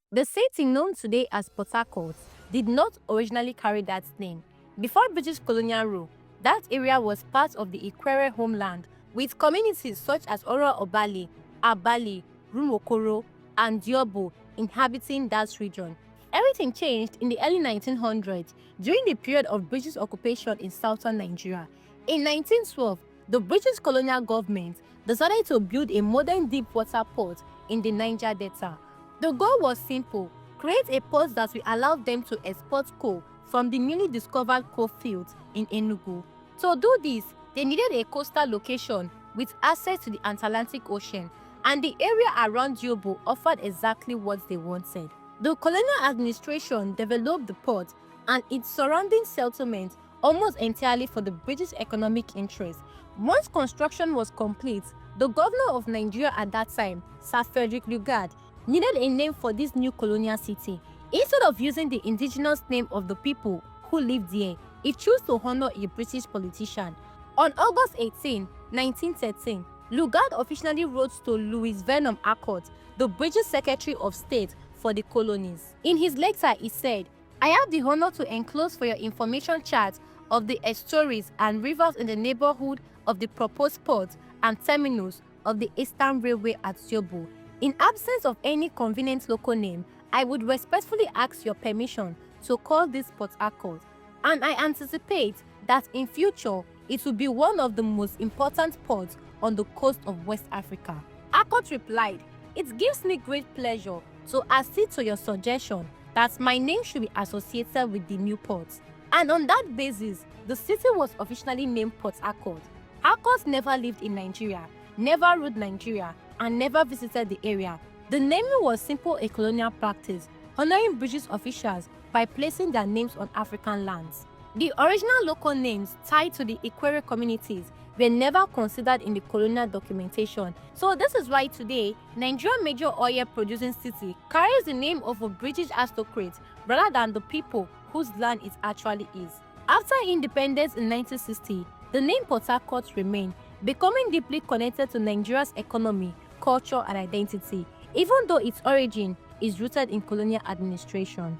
The city known today as Port Harcourt did not originally carry that name. Before British colonial rule, that area was part of the Ikwere homeland, with communities such as Oro Obali, Abali, Rumokoro, and Diobo inhabiting that region. Everything changed in the early 1900s during the period of British occupation in southern Nigeria. In 1912, the British colonial government decided to build a modern deep water port in the Niger Delta. The goal was simple: create a port that will allow them to export coal from the newly discovered coal fields in Enugu. To do this, they needed a coastal location with access to the Atlantic Ocean, and the area around Yobo offered exactly what they wanted. The colonial administration developed the port and its surrounding settlements almost entirely for the British economic interest. Once construction was complete, the governor of Nigeria at that time, Sir Frederick Lugard, needed a name for this new colonial city. Instead of using the indigenous name of the people who lived there, he chose to honor a British politician. On August 18, 1913, Lugard officially wrote to Louis Vernon Harcourt, the British Secretary of State for the colonies. In his letter, he said, "I have the honor to enclose for your information chart of the estuaries and rivers in the neighborhood of the proposed port and terminus of the Eastern Railway at Yobo. In absence of any convenient local name, I would respectfully ask your permission to call this Port Harcourt, and I anticipate that in future it will be one of the most important ports on the coast of West Africa." Harcourt replied, "It gives me great pleasure to accede to your suggestion that my name should be associated with the new port." And on that basis, the city was officially named Port Harcourt. Harcourt never lived in Nigeria, never ruled Nigeria, and never visited the area. The naming was simply a colonial practice, honoring British officials by placing their names on African lands. The original local names tied to the Ikwere communities were never considered in the colonial documentation. So this is why today, Nigeria's major oil producing city carries the name of a British aristocrat rather than the people whose land it actually is. After independence in 1960, the name Port Harcourt remained, becoming deeply connected to Nigeria's economy, culture, and identity, even though its origin is rooted in colonial administration.